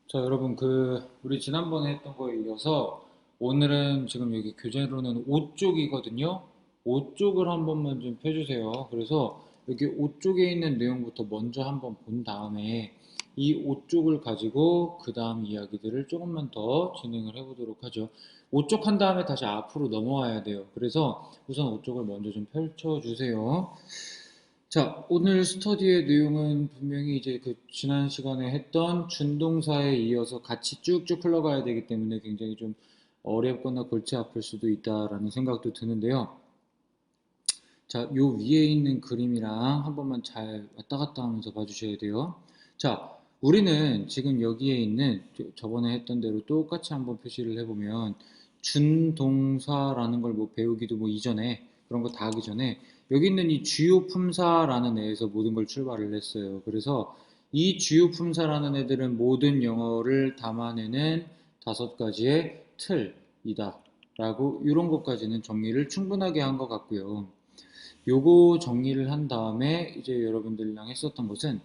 자, 여러분, 우리 지난번에 했던 거에 이어서 오늘은 지금 여기 교재로는 5쪽이거든요. 5쪽을 한 번만 좀 펴주세요. 그래서 여기 5쪽에 있는 내용부터 먼저 한번 본 다음에 이 5쪽을 가지고 그 다음 이야기들을 조금만 더 진행을 해보도록 하죠. 5쪽 한 다음에 다시 앞으로 넘어와야 돼요. 그래서 우선 5쪽을 먼저 좀 펼쳐주세요. 자, 오늘 스터디의 내용은 분명히 이제 그 지난 시간에 했던 준동사에 이어서 같이 쭉쭉 흘러가야 되기 때문에 굉장히 좀 어렵거나 골치 아플 수도 있다라는 생각도 드는데요. 자, 요 위에 있는 그림이랑 한 번만 잘 왔다 갔다 하면서 봐주셔야 돼요. 자, 우리는 지금 여기에 있는 저번에 했던 대로 똑같이 한번 표시를 해보면 준동사라는 걸 뭐 배우기도 뭐 이전에 그런 거 다 하기 전에 여기 있는 이 주요 품사라는 애에서 모든 걸 출발을 했어요. 그래서 이 주요 품사라는 애들은 모든 영어를 담아내는 5가지의 틀이다 라고 이런 것까지는 정리를 충분하게 한 것 같고요. 요거 정리를 한 다음에 이제 여러분들이랑 했었던 것은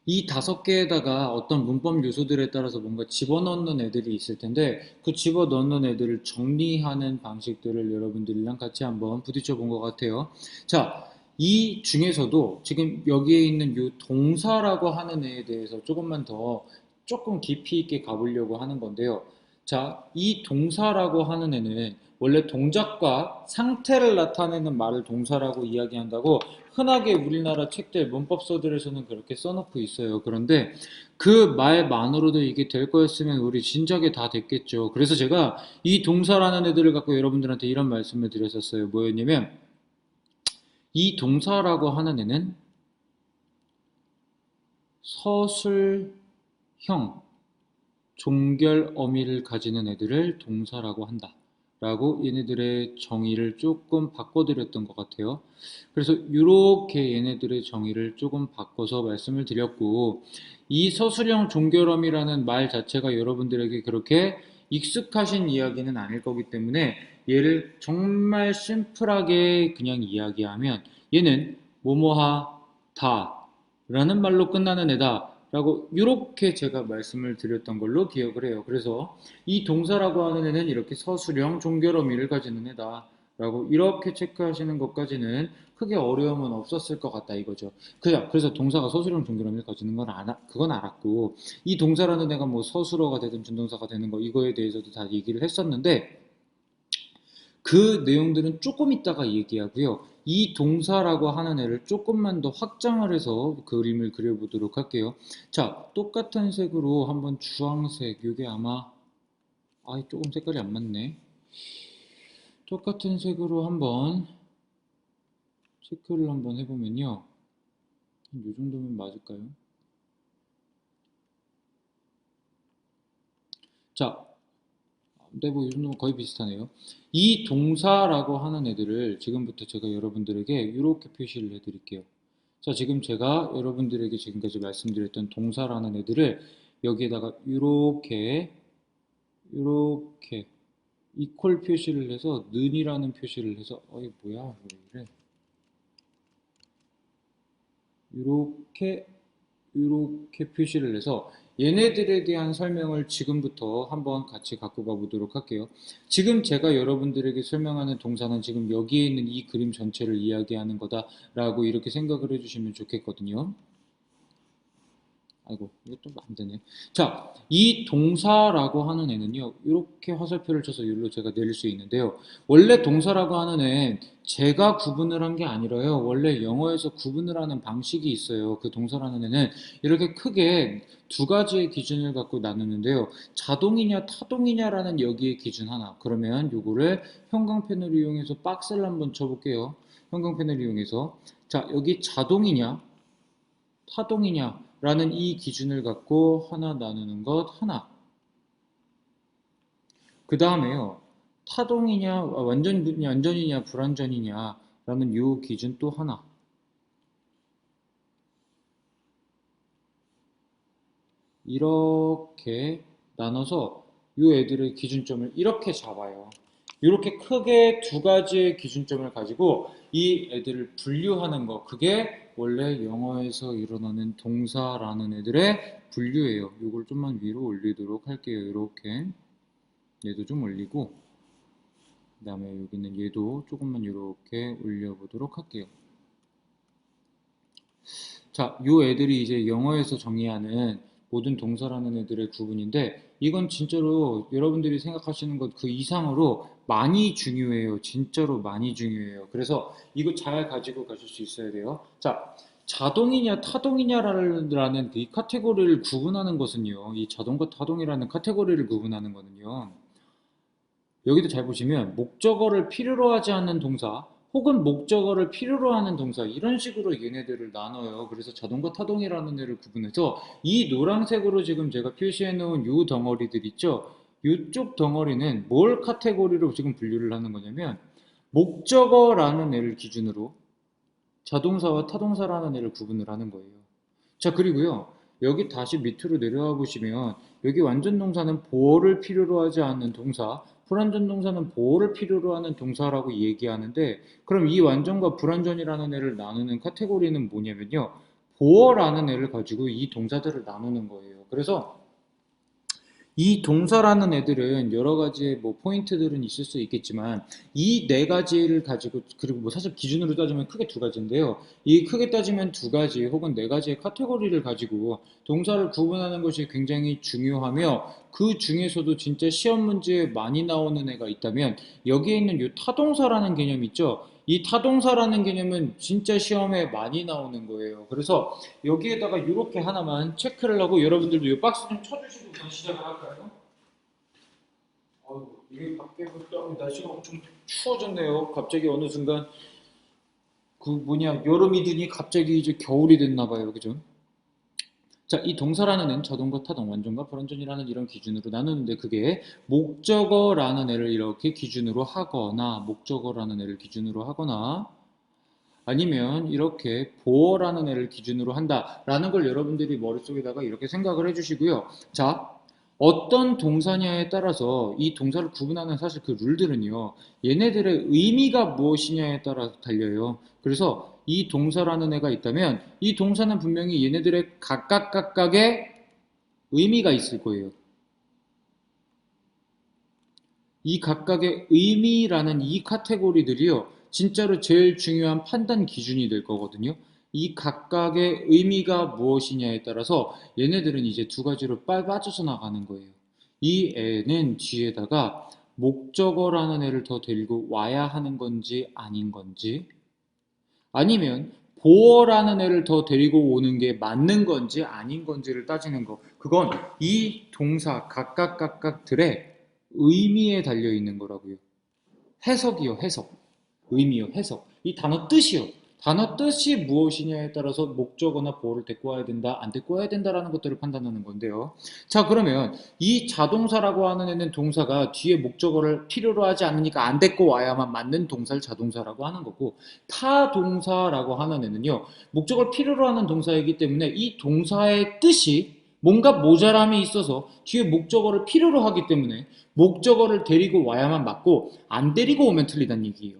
이 5개에다가 어떤 문법 요소들에 따라서 뭔가 집어넣는 애들이 있을 텐데 그 집어넣는 애들을 정리하는 방식들을 여러분들이랑 같이 한번 부딪혀 본 것 같아요. 자, 이 중에서도 지금 여기에 있는 요 동사라고 하는 애에 대해서 조금 깊이 있게 가보려고 하는 건데요. 자, 이 동사라고 하는 애는 원래 동작과 상태를 나타내는 말을 동사라고 이야기한다고 흔하게 우리나라 책들, 문법서들에서는 그렇게 써놓고 있어요. 그런데 그 말만으로도 이게 될 거였으면 우리 진작에 다 됐겠죠. 그래서 제가 이 동사라는 애들을 갖고 여러분들한테 이런 말씀을 드렸었어요. 뭐였냐면 이 동사라고 하는 애는 서술형, 종결 어미를 가지는 애들을 동사라고 한다. 라고 얘네들의 정의를 조금 바꿔드렸던 것 같아요. 그래서 이렇게 얘네들의 정의를 조금 바꿔서 말씀을 드렸고 이 서술형 종결어미라는 말 자체가 여러분들에게 그렇게 익숙하신 이야기는 아닐 거기 때문에 얘를 정말 심플하게 그냥 이야기하면 얘는 뭐뭐하다 라는 말로 끝나는 애다 라고 이렇게 제가 말씀을 드렸던 걸로 기억을 해요. 그래서 이 동사라고 하는 애는 이렇게 서술형 종결어미를 가지는 애다 라고 이렇게 체크하시는 것까지는 크게 어려움은 없었을 것 같다 이거죠. 그래서 동사가 서술형 종결어미를 가지는 건 그건 알았고 이 동사라는 애가 뭐 서술어가 되든 준동사가 되는 거 이거에 대해서도 다 얘기를 했었는데 그 내용들은 조금 이따가 얘기하고요. 이 동사라고 하는 애를 조금만 더 확장을 해서 그림을 그려보도록 할게요. 자, 똑같은 색으로 한번 주황색, 이게 아마 조금 색깔이 안 맞네. 똑같은 색으로 한번 체크를 한번 해보면요. 이 정도면 맞을까요? 자, 네, 뭐, 이 정도면 거의 비슷하네요. 이 동사라고 하는 애들을 지금부터 제가 여러분들에게 이렇게 표시를 해드릴게요. 자, 지금 제가 여러분들에게 지금까지 말씀드렸던 동사라는 애들을 여기에다가 이렇게 이퀄 표시를 해서 는이라는 표시를 해서 어이 뭐야 왜 이래 이렇게 표시를 해서 얘네들에 대한 설명을 지금부터 한번 같이 갖고 가보도록 할게요. 지금 제가 여러분들에게 설명하는 동사는 지금 여기에 있는 이 그림 전체를 이야기하는 거다라고 이렇게 생각을 해주시면 좋겠거든요. 아이고 이것도 안 되네. 자, 이 동사라고 하는 애는요 이렇게 화살표를 쳐서 여기로 제가 내릴 수 있는데요, 원래 동사라고 하는 애는 제가 구분을 한 게 아니라요 원래 영어에서 구분을 하는 방식이 있어요. 그 동사라는 애는 이렇게 크게 2가지의 기준을 갖고 나누는데요, 자동이냐 타동이냐라는 여기에 기준 하나, 그러면 요거를 형광펜을 이용해서 박스를 한번 쳐볼게요. 형광펜을 이용해서 자, 여기 자동이냐 타동이냐 라는 이 기준을 갖고 하나 나누는 것 하나. 그 다음에요, 타동이냐 완전이냐 불완전이냐 라는 요 기준 또 하나. 이렇게 나눠서 요 애들의 기준점을 이렇게 잡아요. 이렇게 크게 2가지의 기준점을 가지고 이 애들을 분류하는 거, 그게 원래 영어에서 일어나는 동사라는 애들의 분류예요. 이걸 좀만 위로 올리도록 할게요. 이렇게 얘도 좀 올리고 그 다음에 여기는 얘도 조금만 이렇게 올려보도록 할게요. 자, 요 애들이 이제 영어에서 정의하는 모든 동사라는 애들의 구분인데 이건 진짜로 여러분들이 생각하시는 것 그 이상으로 많이 중요해요. 진짜로 많이 중요해요. 그래서 이거 잘 가지고 가실 수 있어야 돼요. 자, 자동이냐 타동이냐라는 이 카테고리를 구분하는 것은요. 이 자동과 타동이라는 카테고리를 구분하는 거는요. 여기도 잘 보시면 목적어를 필요로 하지 않는 동사 혹은 목적어를 필요로 하는 동사 이런 식으로 얘네들을 나눠요. 그래서 자동과 타동이라는 애를 구분해서 이 노란색으로 지금 제가 표시해 놓은 요 덩어리들 있죠. 이쪽 덩어리는 뭘 카테고리로 지금 분류를 하는 거냐면 목적어라는 애를 기준으로 자동사와 타동사라는 애를 구분을 하는 거예요. 자, 그리고요. 여기 다시 밑으로 내려와 보시면 여기 완전 동사는 보어를 필요로 하지 않는 동사, 불완전 동사는 보어를 필요로 하는 동사라고 얘기하는데 그럼 이 완전과 불완전이라는 애를 나누는 카테고리는 뭐냐면요. 보어라는 애를 가지고 이 동사들을 나누는 거예요. 그래서 이 동사라는 애들은 여러 가지의 뭐 포인트들은 있을 수 있겠지만 이 네 가지를 가지고 그리고 뭐 사실 기준으로 따지면 크게 두 가지인데요. 이 크게 따지면 두 가지 혹은 네 가지의 카테고리를 가지고 동사를 구분하는 것이 굉장히 중요하며 그 중에서도 진짜 시험 문제에 많이 나오는 애가 있다면 여기에 있는 이 타동사라는 개념 있죠. 이 타동사라는 개념은 진짜 시험에 많이 나오는 거예요. 그래서 여기에다가 이렇게 하나만 체크를 하고 여러분들도 이 박스 좀 쳐주시고 우선 시작을 할까요? 이게 밖에부터 날씨가 엄청 추워졌네요. 갑자기 어느 순간 그 뭐냐 여름이 드니 갑자기 이제 겨울이 됐나 봐요. 그죠? 자, 이 동사라는 애는 자동과 타동, 완전과 불완전이라는 이런 기준으로 나누는데 그게 목적어라는 애를 이렇게 기준으로 하거나 목적어라는 애를 기준으로 하거나 아니면 이렇게 보어라는 애를 기준으로 한다라는 걸 여러분들이 머릿속에다가 이렇게 생각을 해주시고요. 자, 어떤 동사냐에 따라서 이 동사를 구분하는 사실 그 룰들은요. 얘네들의 의미가 무엇이냐에 따라 달려요. 그래서 이 동사라는 애가 있다면 이 동사는 분명히 얘네들의 각각의 의미가 있을 거예요. 이 각각의 의미라는 이 카테고리들이요. 진짜로 제일 중요한 판단 기준이 될 거거든요. 이 각각의 의미가 무엇이냐에 따라서 얘네들은 이제 두 가지로 빠져서 나가는 거예요. 이 애는 뒤에다가 목적어라는 애를 더 데리고 와야 하는 건지 아닌 건지 아니면 보어라는 애를 더 데리고 오는 게 맞는 건지 아닌 건지를 따지는 거. 그건 이 동사 각각들의 의미에 달려 있는 거라고요. 해석이요, 해석. 의미요, 해석. 이 단어 뜻이요. 단어 뜻이 무엇이냐에 따라서 목적어나 보어를 데리고 와야 된다, 안 데리고 와야 된다라는 것들을 판단하는 건데요. 자, 그러면 이 자동사라고 하는 애는 동사가 뒤에 목적어를 필요로 하지 않으니까 안 데리고 와야만 맞는 동사를 자동사라고 하는 거고 타동사라고 하는 애는요. 목적어를 필요로 하는 동사이기 때문에 이 동사의 뜻이 뭔가 모자람이 있어서 뒤에 목적어를 필요로 하기 때문에 목적어를 데리고 와야만 맞고 안 데리고 오면 틀리다는 얘기예요.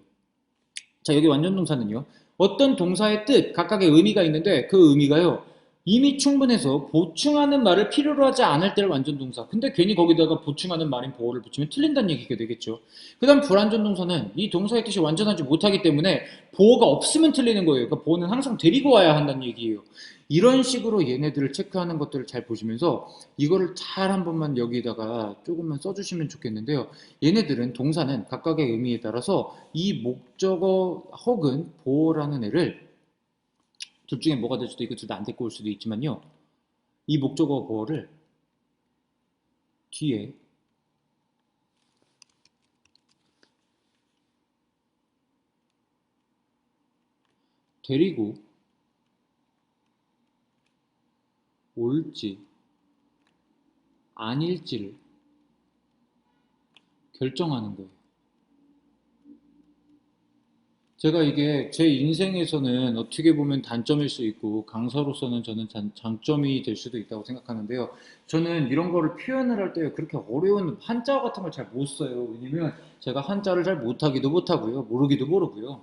자, 여기 완전 동사는요. 어떤 동사의 뜻, 각각의 의미가 있는데 그 의미가요. 이미 충분해서 보충하는 말을 필요로 하지 않을 때를 완전 동사. 근데 괜히 거기다가 보충하는 말인 보어를 붙이면 틀린다는 얘기가 되겠죠. 그 다음 불완전 동사는 이 동사의 뜻이 완전하지 못하기 때문에 보어가 없으면 틀리는 거예요. 그러니까 보어는 항상 데리고 와야 한다는 얘기예요. 이런 식으로 얘네들을 체크하는 것들을 잘 보시면서 이거를 잘 한 번만 여기다가 조금만 써주시면 좋겠는데요. 얘네들은 동사는 각각의 의미에 따라서 이 목적어 혹은 보어라는 애를 둘 중에 뭐가 될 수도 있고 둘 다 안 데리고 올 수도 있지만요. 이 목적어 보어를 뒤에 데리고 올지 아닐지를 결정하는 거예요. 제가 이게 제 인생에서는 어떻게 보면 단점일 수 있고 강사로서는 저는 장점이 될 수도 있다고 생각하는데요. 저는 이런 거를 표현을 할 때 그렇게 어려운 한자 같은 걸 잘 못 써요. 왜냐면 제가 한자를 잘 못하기도 못하고요. 모르기도 모르고요.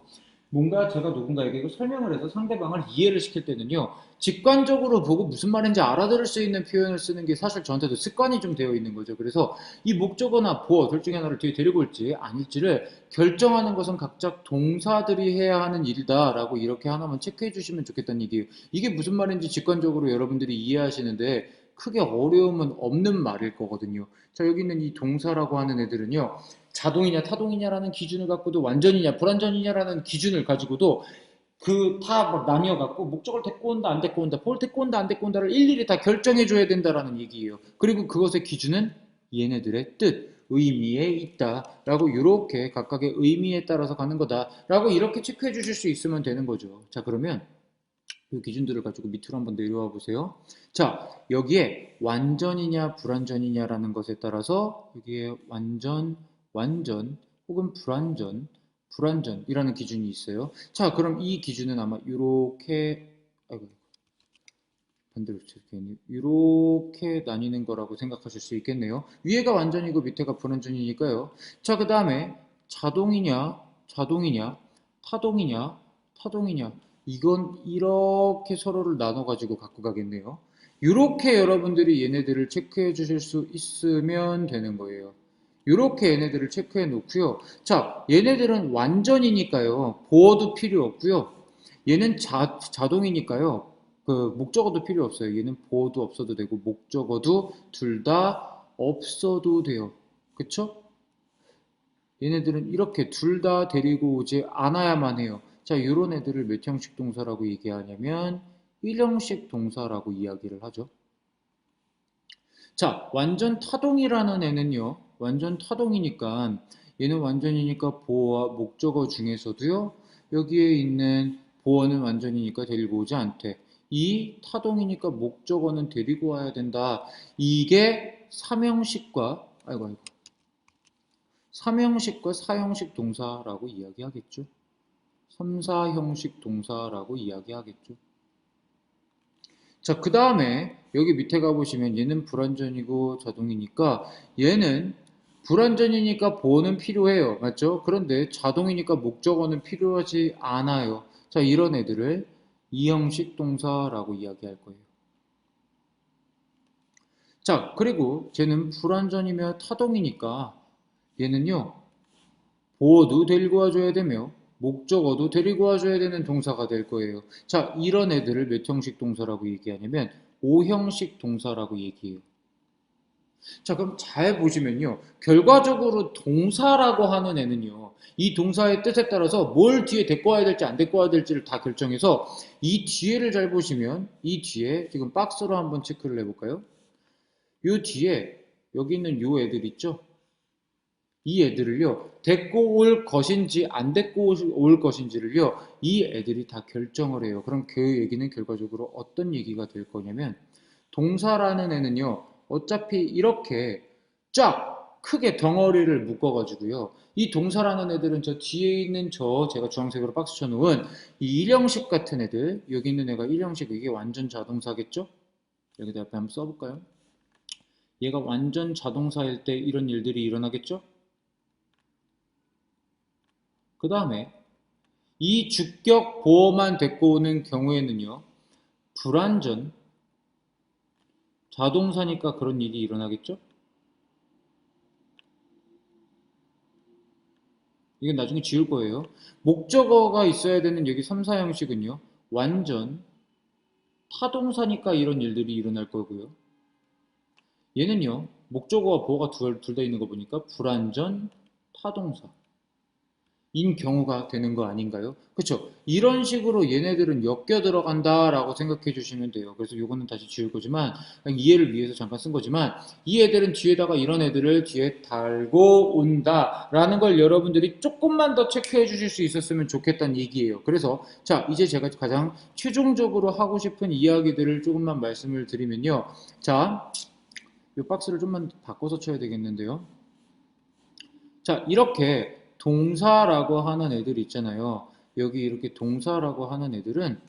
뭔가 제가 누군가에게 이거 설명을 해서 상대방을 이해를 시킬 때는요, 직관적으로 보고 무슨 말인지 알아들을 수 있는 표현을 쓰는 게 사실 저한테도 습관이 좀 되어 있는 거죠. 그래서 이 목적어나 보어 둘 중에 하나를 뒤에 데리고 올지 아닐지를 결정하는 것은 각자 동사들이 해야 하는 일이다라고 이렇게 하나만 체크해 주시면 좋겠다는 얘기예요. 이게 무슨 말인지 직관적으로 여러분들이 이해하시는데 크게 어려움은 없는 말일 거거든요. 자, 여기 있는 이 동사라고 하는 애들은요, 자동이냐 타동이냐라는 기준을 갖고도 완전이냐 불완전이냐라는 기준을 가지고도 그 다 막 나뉘어 갖고 목적을 데리고 온다 안 데리고 온다 뭘 데리고 온다 안 데리고 온다를 일일이 다 결정해 줘야 된다라는 얘기예요. 그리고 그것의 기준은 얘네들의 뜻 의미에 있다라고 이렇게 각각의 의미에 따라서 가는 거다라고 이렇게 체크해 주실 수 있으면 되는 거죠. 자, 그러면 이 기준들을 가지고 밑으로 한번 내려와 보세요. 자, 여기에 완전이냐 불완전이냐라는 것에 따라서 여기에 완전, 완전 혹은 불완전, 불완전이라는 기준이 있어요. 자, 그럼 이 기준은 아마 이렇게 아이고, 반대로 이렇게 나뉘는 거라고 생각하실 수 있겠네요. 위에가 완전이고 밑에가 불완전이니까요. 자, 그 다음에 자동이냐, 자동이냐, 타동이냐, 타동이냐. 이건 이렇게 서로를 나눠가지고 갖고 가겠네요. 이렇게 여러분들이 얘네들을 체크해 주실 수 있으면 되는 거예요. 이렇게 얘네들을 체크해 놓고요. 자, 얘네들은 완전이니까요. 보어도 필요 없고요. 얘는 자동이니까요. 그 목적어도 필요 없어요. 얘는 보어도 없어도 되고 목적어도 둘 다 없어도 돼요. 그쵸? 얘네들은 이렇게 둘 다 데리고 오지 않아야만 해요. 자, 이런 애들을 몇 형식 동사라고 얘기하냐면 1형식 동사라고 이야기를 하죠. 자, 완전 타동이라는 애는요. 완전 타동이니까 얘는 완전이니까 보어와 목적어 중에서도요. 여기에 있는 보어는 완전이니까 데리고 오지 않대. 이 타동이니까 목적어는 데리고 와야 된다. 이게 3형식과 아이고 아이고 3형식과 4형식 동사라고 이야기하겠죠. 3, 4형식 동사라고 이야기하겠죠. 자, 그 다음에 여기 밑에 가보시면 얘는 불완전이고 자동이니까 얘는 불완전이니까 보어는 필요해요. 맞죠? 그런데 자동이니까 목적어는 필요하지 않아요. 자, 이런 애들을 이형식 동사라고 이야기할 거예요. 자, 그리고 쟤는 불완전이며 타동이니까 얘는요, 보어도 데리고 와줘야 되며 목적어도 데리고 와줘야 되는 동사가 될 거예요. 자, 이런 애들을 몇 형식 동사라고 얘기하냐면 5형식 동사라고 얘기해요. 자, 그럼 잘 보시면요. 결과적으로 동사라고 하는 애는요. 이 동사의 뜻에 따라서 뭘 뒤에 데리고 와야 될지 안 데리고 와야 될지를 다 결정해서 이 뒤에를 잘 보시면 이 뒤에 지금 박스로 한번 체크를 해볼까요? 요 뒤에 여기 있는 요 애들 있죠? 이 애들을요, 데리고 올 것인지 안 데리고 올 것인지를요, 이 애들이 다 결정을 해요. 그럼 그 얘기는 결과적으로 어떤 얘기가 될 거냐면, 동사라는 애는요, 어차피 이렇게 쫙 크게 덩어리를 묶어가지고요, 이 동사라는 애들은 저 뒤에 있는 제가 주황색으로 박스 쳐놓은 이 일형식 같은 애들, 여기 있는 애가 일형식, 이게 완전 자동사겠죠? 여기다 옆에 한번 써볼까요? 얘가 완전 자동사일 때 이런 일들이 일어나겠죠? 그 다음에 이 주격 보어만 데리고 오는 경우에는요. 불완전 자동사니까 그런 일이 일어나겠죠? 이건 나중에 지울 거예요. 목적어가 있어야 되는 여기 3, 4형식은요. 완전 타동사니까 이런 일들이 일어날 거고요. 얘는요. 목적어와 보어가 둘 다 있는 거 보니까 불완전 타동사. 인 경우가 되는 거 아닌가요? 그쵸? 이런 식으로 얘네들은 엮여 들어간다라고 생각해 주시면 돼요. 그래서 요거는 다시 지울 거지만 그냥 이해를 위해서 잠깐 쓴 거지만 이 애들은 뒤에다가 이런 애들을 뒤에 달고 온다라는 걸 여러분들이 조금만 더 체크해 주실 수 있었으면 좋겠다는 얘기예요. 그래서 자, 이제 제가 가장 최종적으로 하고 싶은 이야기들을 조금만 말씀을 드리면요. 자, 이 박스를 좀만 바꿔서 쳐야 되겠는데요. 자, 이렇게 동사라고 하는 애들 있잖아요. 여기 이렇게 동사라고 하는 애들은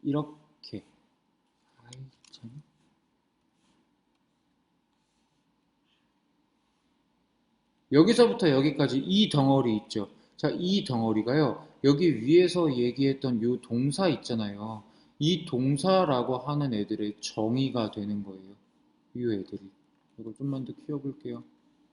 이렇게 아이, 참. 여기서부터 여기까지 이 덩어리 있죠. 자, 이 덩어리가요. 여기 위에서 얘기했던 이 동사 있잖아요. 이 동사라고 하는 애들의 정의가 되는 거예요. 이 애들이. 이걸 좀만 더 키워볼게요.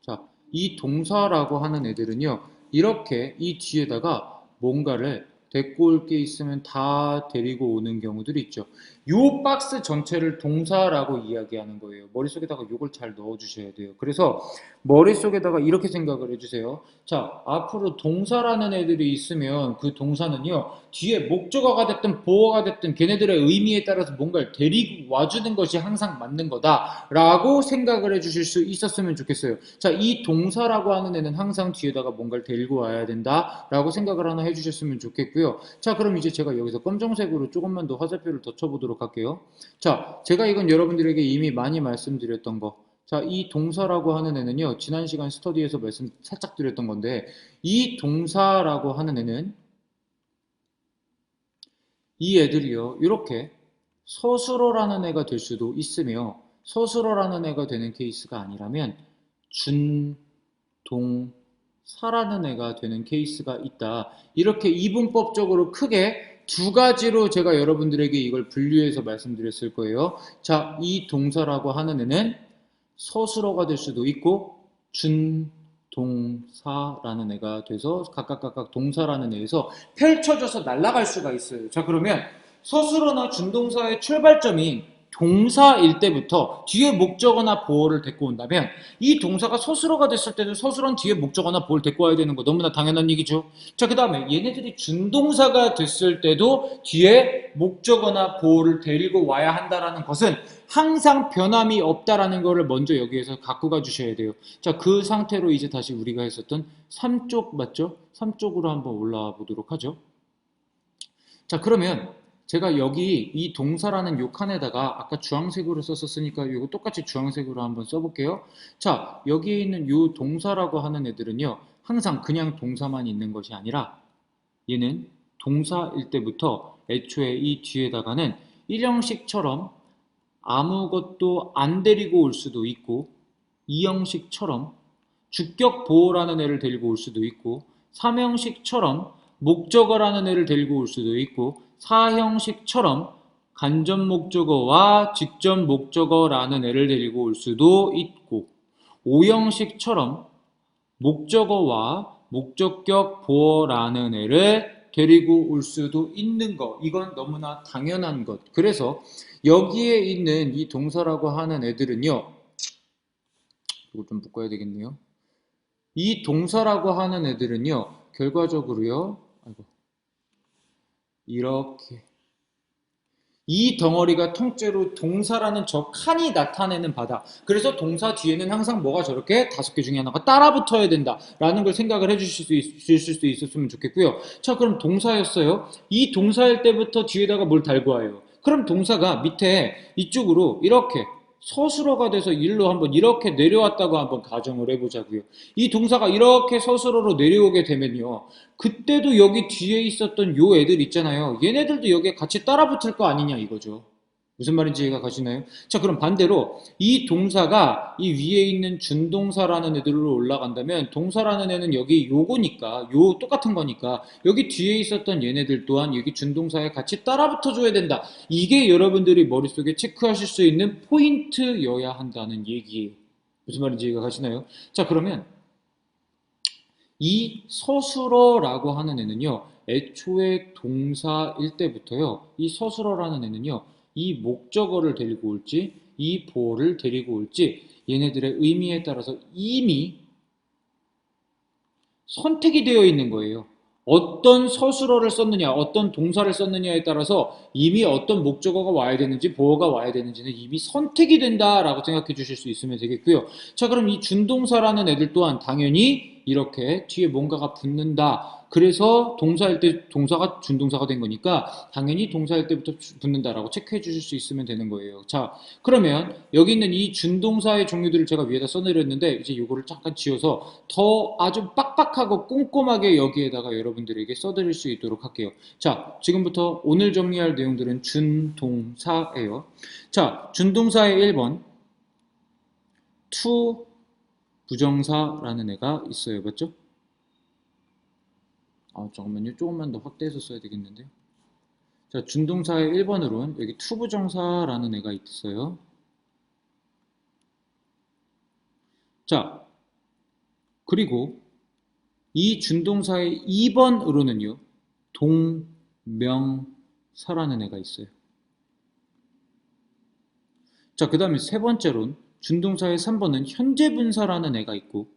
자, 이 동사라고 하는 애들은요. 이렇게 이 뒤에다가 뭔가를 데리고 올 게 있으면 다 데리고 오는 경우들이 있죠. 요 박스 전체를 동사라고 이야기하는 거예요. 머릿속에다가 요걸 잘 넣어주셔야 돼요. 그래서 머릿속에다가 이렇게 생각을 해주세요. 자, 앞으로 동사라는 애들이 있으면 그 동사는요, 뒤에 목적어가 됐든 보어가 됐든 걔네들의 의미에 따라서 뭔가를 데리고 와주는 것이 항상 맞는 거다라고 생각을 해주실 수 있었으면 좋겠어요. 자, 이 동사라고 하는 애는 항상 뒤에다가 뭔가를 데리고 와야 된다라고 생각을 하나 해주셨으면 좋겠고요. 자, 그럼 이제 제가 여기서 검정색으로 조금만 더 화살표를 더 쳐보도록 할게요. 자, 제가 이건 여러분들에게 이미 많이 말씀드렸던 거. 자, 이 동사라고 하는 애는요, 지난 시간 스터디에서 말씀 살짝 드렸던 건데, 이 동사라고 하는 애는 이 애들이요, 이렇게 서술어라는 애가 될 수도 있으며, 서술어라는 애가 되는 케이스가 아니라면, 준, 동, 사라는 애가 되는 케이스가 있다. 이렇게 이분법적으로 크게 두 가지로 제가 여러분들에게 이걸 분류해서 말씀드렸을 거예요. 자, 이 동사라고 하는 애는 서술어가 될 수도 있고 준동사라는 애가 돼서 각각 동사라는 애에서 펼쳐져서 날아갈 수가 있어요. 자, 그러면 서술어나 준동사의 출발점이 동사일 때부터 뒤에 목적어나 보어를 데리고 온다면 이 동사가 서술어가 됐을 때도 서술어는 뒤에 목적어나 보어를 데리고 와야 되는 거 너무나 당연한 얘기죠. 자, 그 다음에 얘네들이 준동사가 됐을 때도 뒤에 목적어나 보어를 데리고 와야 한다는 것은 항상 변함이 없다라는 거를 먼저 여기에서 갖고 가 주셔야 돼요. 자, 그 상태로 이제 다시 우리가 했었던 3쪽 맞죠? 3쪽으로 한번 올라와 보도록 하죠. 자, 그러면 제가 여기 이 동사라는 요 칸에다가 아까 주황색으로 썼었으니까 이거 똑같이 주황색으로 한번 써볼게요. 자, 여기에 있는 요 동사라고 하는 애들은요, 항상 그냥 동사만 있는 것이 아니라 얘는 동사일 때부터 애초에 이 뒤에다가는 일형식처럼 아무것도 안 데리고 올 수도 있고, 이형식처럼 주격 보호라는 애를 데리고 올 수도 있고, 삼형식처럼 목적어라는 애를 데리고 올 수도 있고, 사형식처럼 간접 목적어와 직접 목적어라는 애를 데리고 올 수도 있고, 오형식처럼 목적어와 목적격 보어라는 애를 데리고 올 수도 있는 것. 이건 너무나 당연한 것. 그래서 여기에 있는 이 동사라고 하는 애들은요. 이거 좀 묶어야 되겠네요. 이 동사라고 하는 애들은요. 결과적으로요. 이렇게 이 덩어리가 통째로 동사라는 저 칸이 나타내는 바다. 그래서 동사 뒤에는 항상 뭐가 저렇게 5개 중에 하나가 따라 붙어야 된다라는 걸 생각을 해주실 수 있었으면 좋겠고요. 자, 그럼 동사였어요. 이 동사일 때부터 뒤에다가 뭘 달고 와요. 그럼 동사가 밑에 이쪽으로 이렇게 서술어가 돼서 일로 한번 이렇게 내려왔다고 한번 가정을 해보자고요. 이 동사가 이렇게 서술어로 내려오게 되면요. 그때도 여기 뒤에 있었던 요 애들 있잖아요. 얘네들도 여기에 같이 따라 붙을 거 아니냐 이거죠. 무슨 말인지 이해가 가시나요? 자, 그럼 반대로 이 동사가 이 위에 있는 준동사라는 애들로 올라간다면 동사라는 애는 여기 요거니까 요 똑같은 거니까 여기 뒤에 있었던 얘네들 또한 여기 준동사에 같이 따라 붙어줘야 된다. 이게 여러분들이 머릿속에 체크하실 수 있는 포인트여야 한다는 얘기예요. 무슨 말인지 이해가 가시나요? 자, 그러면 이 서술어라고 하는 애는요, 애초에 동사일 때부터요, 이 서술어라는 애는요, 이 목적어를 데리고 올지, 이 보어를 데리고 올지, 얘네들의 의미에 따라서 이미 선택이 되어 있는 거예요. 어떤 서술어를 썼느냐, 어떤 동사를 썼느냐에 따라서 이미 어떤 목적어가 와야 되는지, 보어가 와야 되는지는 이미 선택이 된다라고 생각해 주실 수 있으면 되겠고요. 자, 그럼 이 준동사라는 애들 또한 당연히 이렇게 뒤에 뭔가가 붙는다. 그래서 동사일 때 동사가 준동사가 된 거니까 당연히 동사일 때부터 붙는다라고 체크해 주실 수 있으면 되는 거예요. 자, 그러면 여기 있는 이 준동사의 종류들을 제가 위에다 써내렸는데 이제 이거를 잠깐 지워서 더 아주 빡빡하고 꼼꼼하게 여기에다가 여러분들에게 써드릴 수 있도록 할게요. 자, 지금부터 오늘 정리할 내용들은 준동사예요. 자, 준동사의 1번 to 부정사라는 애가 있어요. 맞죠? 잠깐만요. 조금만 더 확대해서 써야 되겠는데요. 자, 준동사의 1번으로는 여기 투부정사라는 애가 있어요. 자, 그리고 이 준동사의 2번으로는요. 동명사라는 애가 있어요. 자, 그 다음에 세 번째로는 준동사의 3번은 현재분사라는 애가 있고,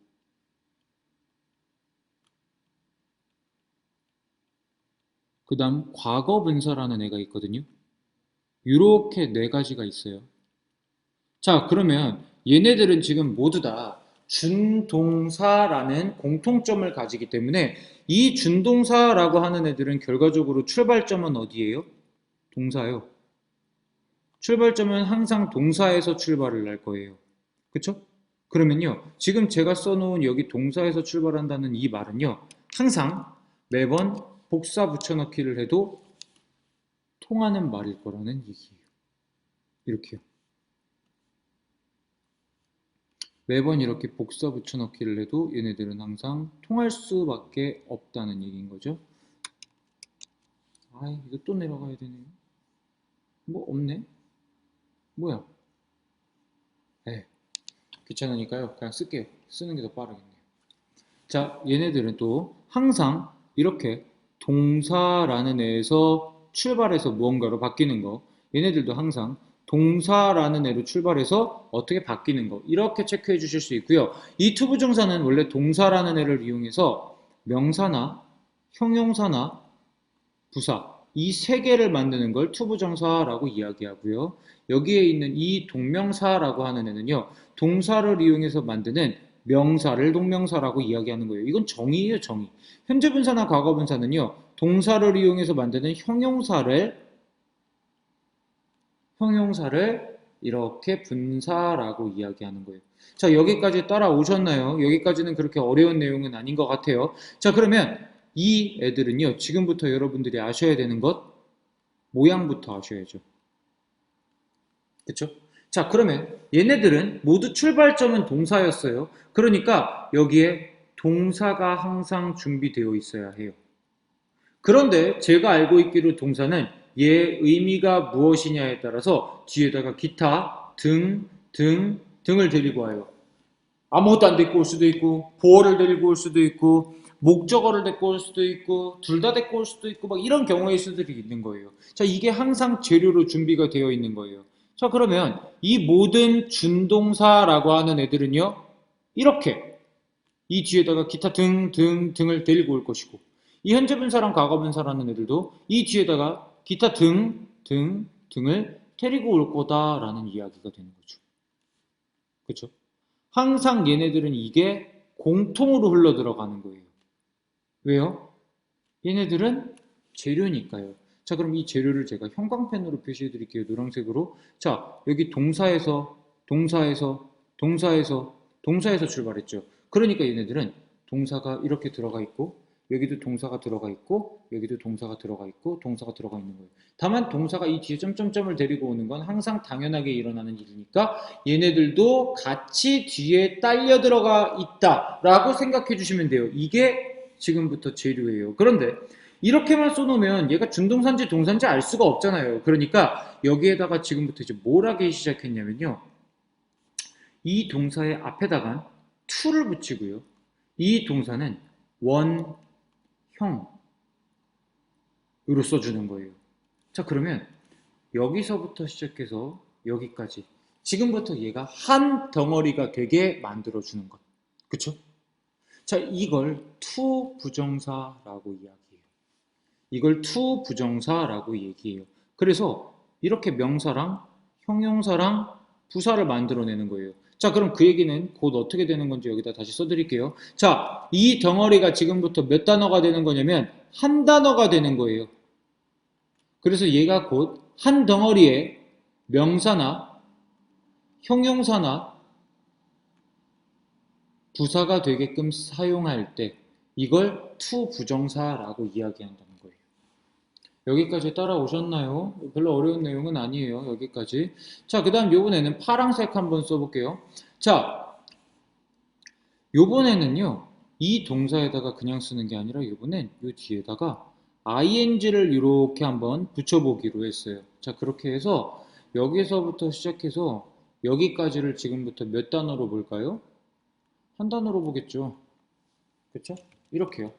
그 다음 과거분사라는 애가 있거든요. 이렇게 네 가지가 있어요. 자, 그러면 얘네들은 지금 모두 다 준동사라는 공통점을 가지기 때문에 이 준동사라고 하는 애들은 결과적으로 출발점은 어디예요? 동사요. 출발점은 항상 동사에서 출발을 할 거예요. 그쵸? 그러면요, 지금 제가 써놓은 여기 동사에서 출발한다는 이 말은요, 항상 매번 복사 붙여넣기를 해도 통하는 말일 거라는 얘기예요. 이렇게요. 매번 이렇게 복사 붙여넣기를 해도 얘네들은 항상 통할 수밖에 없다는 얘기인 거죠. 이거 또 내려가야 되네요. 뭐 없네? 뭐야? 귀찮으니까요. 그냥 쓸게요. 쓰는 게 더 빠르겠네요. 자, 얘네들은 또 항상 이렇게 동사라는 애에서 출발해서 무언가로 바뀌는 거, 얘네들도 항상 동사라는 애로 출발해서 어떻게 바뀌는 거, 이렇게 체크해 주실 수 있고요. 이 투부정사는 원래 동사라는 애를 이용해서 명사나 형용사나 부사, 이 세 개를 만드는 걸 투부정사라고 이야기하고요. 여기에 있는 이 동명사라고 하는 애는요, 동사를 이용해서 만드는 명사를 동명사라고 이야기하는 거예요. 이건 정의예요, 정의. 현재분사나 과거분사는요, 동사를 이용해서 만드는 형용사를 이렇게 분사라고 이야기하는 거예요. 자, 여기까지 따라오셨나요? 여기까지는 그렇게 어려운 내용은 아닌 것 같아요. 자, 그러면 이 애들은요, 지금부터 여러분들이 아셔야 되는 것, 모양부터 아셔야죠. 그쵸? 자, 그러면 얘네들은 모두 출발점은 동사였어요. 그러니까 여기에 동사가 항상 준비되어 있어야 해요. 그런데 제가 알고 있기로 동사는 얘 의미가 무엇이냐에 따라서 뒤에다가 기타, 등을 데리고 와요. 아무것도 안 데리고 올 수도 있고, 보어를 데리고 올 수도 있고, 목적어를 데리고 올 수도 있고, 둘 다 데리고 올 수도 있고, 막 이런 경우의 수들이 있는 거예요. 자, 이게 항상 재료로 준비가 되어 있는 거예요. 자, 그러면 이 모든 준동사라고 하는 애들은요, 이렇게 이 뒤에다가 기타 등을 데리고 올 것이고, 이 현재분사랑 과거분사라는 애들도 이 뒤에다가 기타 등을 데리고 올 거다라는 이야기가 되는 거죠. 그렇죠? 항상 얘네들은 이게 공통으로 흘러 들어가는 거예요. 왜요? 얘네들은 재료니까요. 자, 그럼 이 재료를 제가 형광펜으로 표시해 드릴게요. 노란색으로. 자, 여기 동사에서 출발했죠. 그러니까 얘네들은 동사가 이렇게 들어가 있고, 여기도 동사가 들어가 있고, 여기도 동사가 들어가 있고, 동사가 들어가 있는 거예요. 다만 동사가 이 뒤에 점점점을 데리고 오는 건 항상 당연하게 일어나는 일이니까 얘네들도 같이 뒤에 딸려 들어가 있다라고 생각해 주시면 돼요. 이게 지금부터 재료예요. 그런데 이렇게만 써놓으면 얘가 준동사인지 동사인지 알 수가 없잖아요. 그러니까 여기에다가 지금부터 이제 뭘 하기 시작했냐면요. 이 동사의 앞에다가 to를 붙이고요. 이 동사는 원형으로 써주는 거예요. 자, 그러면 여기서부터 시작해서 여기까지 지금부터 얘가 한 덩어리가 되게 만들어주는 것. 그쵸? 자, 이걸 to 부정사라고 이야기해요. 이걸 to 부정사라고 얘기해요. 그래서 이렇게 명사랑 형용사랑 부사를 만들어내는 거예요. 자, 그럼 그 얘기는 곧 어떻게 되는 건지 여기다 다시 써드릴게요. 자, 이 덩어리가 지금부터 몇 단어가 되는 거냐면 한 단어가 되는 거예요. 그래서 얘가 곧 한 덩어리에 명사나 형용사나 부사가 되게끔 사용할 때 이걸 to 부정사라고 이야기한다는 거예요. 여기까지 따라오셨나요? 별로 어려운 내용은 아니에요. 여기까지. 자, 그 다음 요번에는 파란색 한번 써볼게요. 자, 요번에는요, 이 동사에다가 그냥 쓰는 게 아니라 요번엔 요 뒤에다가 ing를 이렇게 한번 붙여보기로 했어요. 자, 그렇게 해서 여기서부터 시작해서 여기까지를 지금부터 몇 단어로 볼까요? 한 단어로 보겠죠. 그쵸? 이렇게요.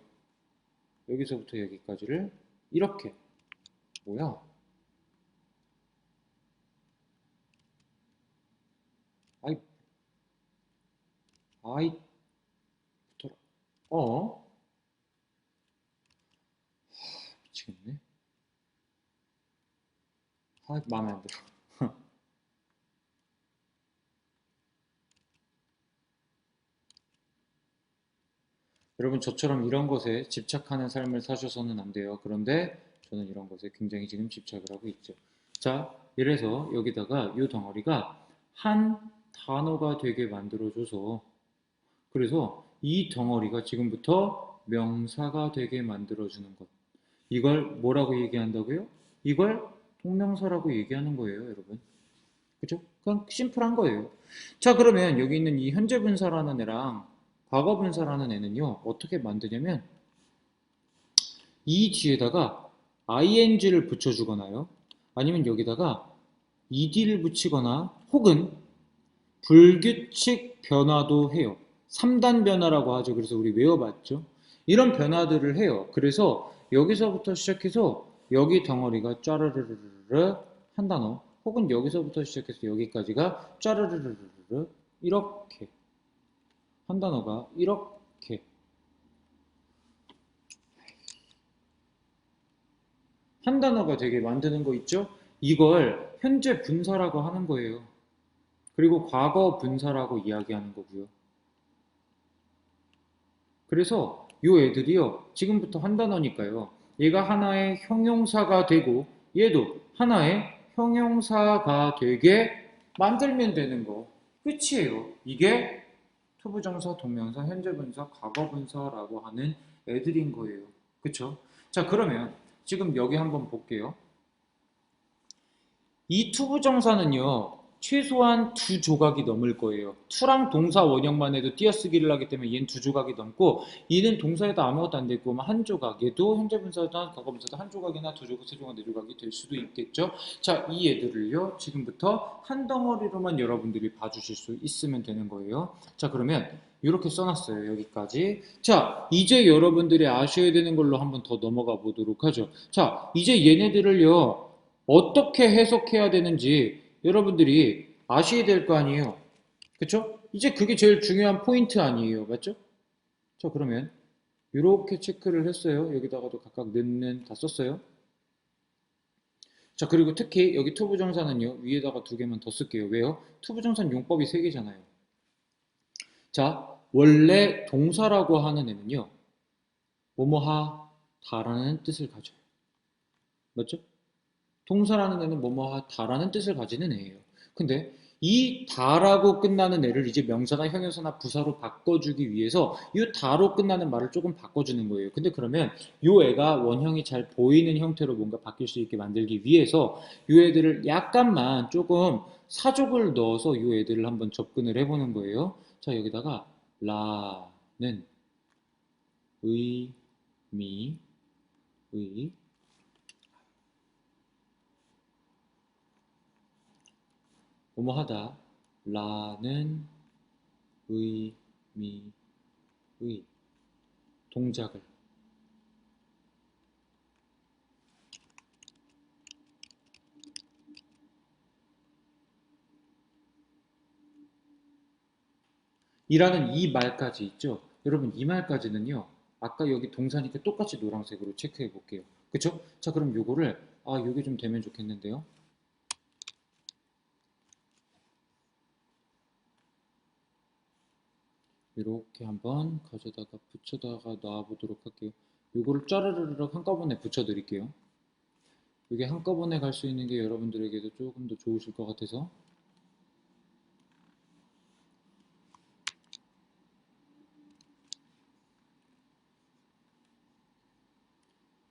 여기서부터 여기까지를 이렇게. 뭐야? 아이, 아이, 붙어라. 어? 미치겠네. 아, 마음에 안 들어. 여러분, 저처럼 이런 것에 집착하는 삶을 사셔서는 안 돼요. 그런데 저는 이런 것에 굉장히 지금 집착을 하고 있죠. 자, 이래서 여기다가 이 덩어리가 한 단어가 되게 만들어줘서, 그래서 이 덩어리가 지금부터 명사가 되게 만들어주는 것. 이걸 뭐라고 얘기한다고요? 이걸 동명사라고 얘기하는 거예요, 여러분. 그죠? 그냥 심플한 거예요. 자, 그러면 여기 있는 이 현재 분사라는 애랑 과거 분사라는 애는요, 어떻게 만드냐면 이 뒤에다가 ing를 붙여주거나요, 아니면 여기다가 ed를 붙이거나 혹은 불규칙 변화도 해요. 3단 변화라고 하죠. 그래서 우리 외워봤죠. 이런 변화들을 해요. 그래서 여기서부터 시작해서 여기 덩어리가 짜르르르르 한 단어, 혹은 여기서부터 시작해서 여기까지가 짜르르르르 이렇게 한 단어가 이렇게 한 단어가 되게 만드는 거 있죠? 이걸 현재 분사라고 하는 거예요. 그리고 과거 분사라고 이야기하는 거고요. 그래서 요 애들이요, 지금부터 한 단어니까요, 얘가 하나의 형용사가 되고 얘도 하나의 형용사가 되게 만들면 되는 거. 끝이에요. 이게 투부정사, 동명사, 현재분사, 과거분사라고 하는 애들인 거예요. 그쵸? 자, 그러면 지금 여기 한번 볼게요. 이 투부정사는요, 최소한 두 조각이 넘을 거예요. 투랑 동사 원형만 해도 띄어쓰기를 하기 때문에 얘는 두 조각이 넘고, 얘는 동사에도 아무것도 안 되고 한 조각, 얘도 현재분사든 과거분사든 한 조각이나 두 조각, 세 조각, 네 조각이 될 수도 있겠죠. 자, 이 애들을요, 지금부터 한 덩어리로만 여러분들이 봐주실 수 있으면 되는 거예요. 자, 그러면 이렇게 써놨어요. 여기까지. 자, 이제 여러분들이 아셔야 되는 걸로 한번 더 넘어가 보도록 하죠. 자, 이제 얘네들을요, 어떻게 해석해야 되는지 여러분들이 아셔야 될 거 아니에요. 그쵸? 이제 그게 제일 중요한 포인트 아니에요. 맞죠? 자, 그러면 이렇게 체크를 했어요. 여기다가도 각각 는는 다 썼어요. 자, 그리고 특히 여기 투부정사는요, 위에다가 두 개만 더 쓸게요. 왜요? 투부정사는 용법이 세 개잖아요. 자, 원래 동사라고 하는 애는요, 뭐뭐하다라는 뜻을 가져요. 맞죠? 동사라는 애는 뭐뭐하다라는 뜻을 가지는 애예요. 근데 이 다라고 끝나는 애를 이제 명사나 형용사나 부사로 바꿔주기 위해서 이 다로 끝나는 말을 조금 바꿔주는 거예요. 근데 그러면 이 애가 원형이 잘 보이는 형태로 뭔가 바뀔 수 있게 만들기 위해서 이 애들을 약간만 조금 사족을 넣어서 이 애들을 한번 접근을 해보는 거예요. 자, 여기다가 라는 의미, 의, 뭐뭐하다 라는 의미의 동작을 이라는 이 말까지 있죠. 여러분, 이 말까지는요, 아까 여기 동사니까 똑같이 노란색으로 체크해 볼게요. 그쵸? 자, 그럼 요거를 요게 좀 되면 좋겠는데요. 이렇게 한번 가져다가 붙여다가 놔보도록 할게요. 요거를 짜르르륵 한꺼번에 붙여 드릴게요. 이게 한꺼번에 갈 수 있는 게 여러분들에게도 조금 더 좋으실 것 같아서.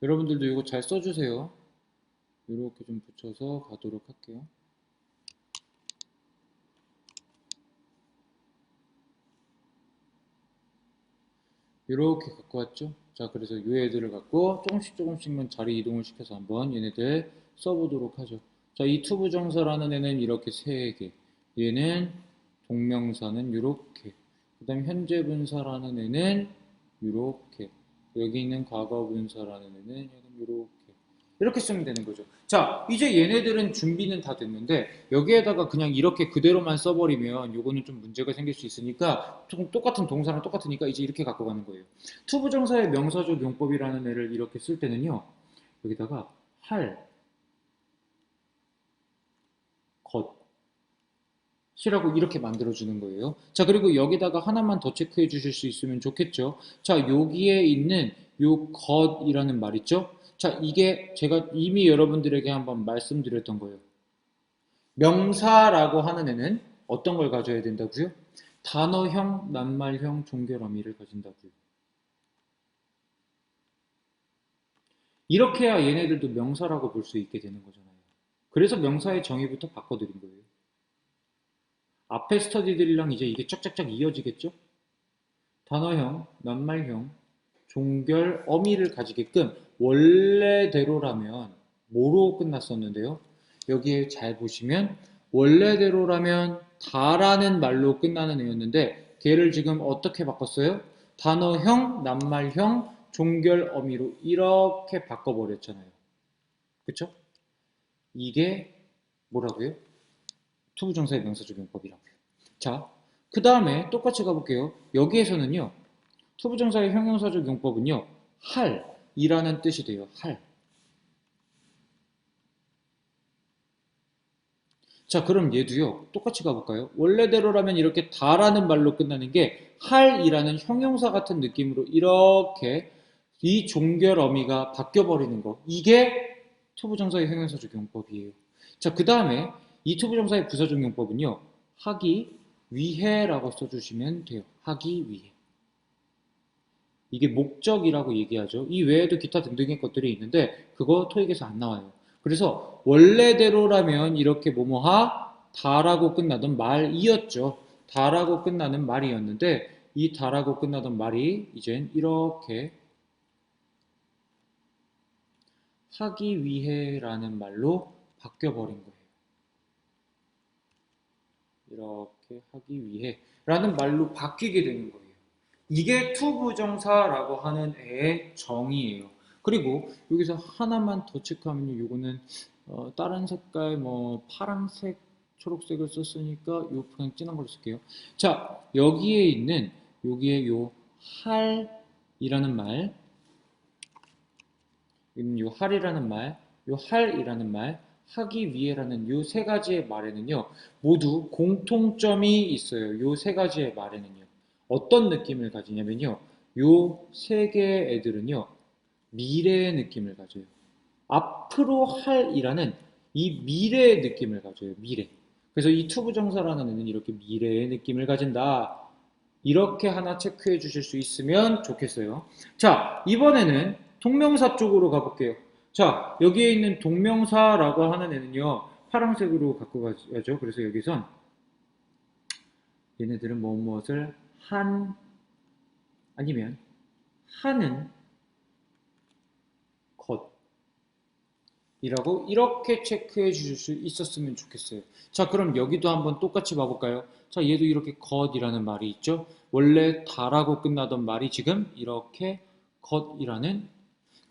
여러분들도 이거 잘 써주세요. 이렇게 좀 붙여서 가도록 할게요. 이렇게 갖고 왔죠. 자, 그래서 이 애들을 갖고 조금씩만 자리 이동을 시켜서 한번 얘네들 써보도록 하죠. 자, 이 투부정사라는 애는 이렇게 세 개. 얘는 동명사는 이렇게. 그 다음 현재 분사라는 애는 이렇게. 여기 있는 과거 분사라는 애는 약간 이렇게. 이렇게 쓰면 되는 거죠. 자, 이제 얘네들은 준비는 다 됐는데 여기에다가 그냥 이렇게 그대로만 써버리면 요거는 좀 문제가 생길 수 있으니까 똑같은 동사랑 똑같으니까 이제 이렇게 갖고 가는 거예요. 투부정사의 명사적 용법이라는 애를 이렇게 쓸 때는요. 여기다가 할, 것이라고 이렇게 만들어주는 거예요. 자, 그리고 여기다가 하나만 더 체크해 주실 수 있으면 좋겠죠. 자, 여기에 있는 요 것이라는 말 있죠? 자, 이게 제가 이미 여러분들에게 한번 말씀드렸던 거예요. 명사라고 하는 애는 어떤 걸 가져야 된다고요? 단어형, 낱말형, 종결 어미를 가진다고요. 이렇게 해야 얘네들도 명사라고 볼 수 있게 되는 거잖아요. 그래서 명사의 정의부터 바꿔드린 거예요. 앞에 스터디들이랑 이제 이게 쫙쫙쫙 이어지겠죠? 단어형, 낱말형, 종결 어미를 가지게끔 원래대로라면 뭐로 끝났었는데요? 여기에 잘 보시면 원래대로라면 다라는 말로 끝나는 애였는데 걔를 지금 어떻게 바꿨어요? 단어형, 낱말형, 종결 어미로 이렇게 바꿔버렸잖아요. 그쵸? 이게 뭐라고요? 투부정사의 명사적 용법이라고요. 자, 그 다음에 똑같이 가볼게요. 여기에서는요. 투부정사의 형용사적 용법은요. 할 이라는 뜻이 돼요. 할. 자, 그럼 얘도요. 똑같이 가볼까요? 원래대로라면 이렇게 다라는 말로 끝나는 게 할이라는 형용사 같은 느낌으로 이렇게 이 종결 어미가 바뀌어버리는 거. 이게 투부정사의 형용사적 용법이에요. 자, 그 다음에 이 투부정사의 부사적 용법은요. 하기 위해라고 써주시면 돼요. 하기 위해. 이게 목적이라고 얘기하죠. 이 외에도 기타 등등의 것들이 있는데 그거 토익에서 안 나와요. 그래서 원래대로라면 이렇게 뭐뭐하 다라고 끝나던 말이었죠. 다라고 끝나는 말이었는데 이 다라고 끝나던 말이 이젠 이렇게 하기 위해라는 말로 바뀌어버린 거예요. 이렇게 하기 위해 라는 말로 바뀌게 되는 거예요. 이게 투부정사라고 하는 애의 정의예요. 그리고 여기서 하나만 더 체크하면 이거는 다른 색깔 뭐 파란색, 초록색을 썼으니까 요 그냥 진한 걸로 쓸게요. 자, 여기에 있는 여기에 요 할이라는 말, 요 할이라는 말, 요 할이라는 말, 하기 위해라는 요 세 가지의 말에는요, 모두 공통점이 있어요. 요 세 가지의 말에는요. 어떤 느낌을 가지냐면요, 요 세 개의 애들은요, 미래의 느낌을 가져요. 앞으로 할이라는 이 미래의 느낌을 가져요. 미래. 그래서 이 투부정사라는 애는 이렇게 미래의 느낌을 가진다. 이렇게 하나 체크해 주실 수 있으면 좋겠어요. 자, 이번에는 동명사 쪽으로 가볼게요. 자, 여기에 있는 동명사라고 하는 애는요, 파란색으로 갖고 가야죠. 그래서 여기선 얘네들은 무엇을 한, 아니면 하는 것이라고 이렇게 체크해 주실 수 있었으면 좋겠어요. 자, 그럼 여기도 한번 똑같이 봐볼까요? 자, 얘도 이렇게 것이라는 말이 있죠. 원래 다라고 끝나던 말이 지금 이렇게 것이라는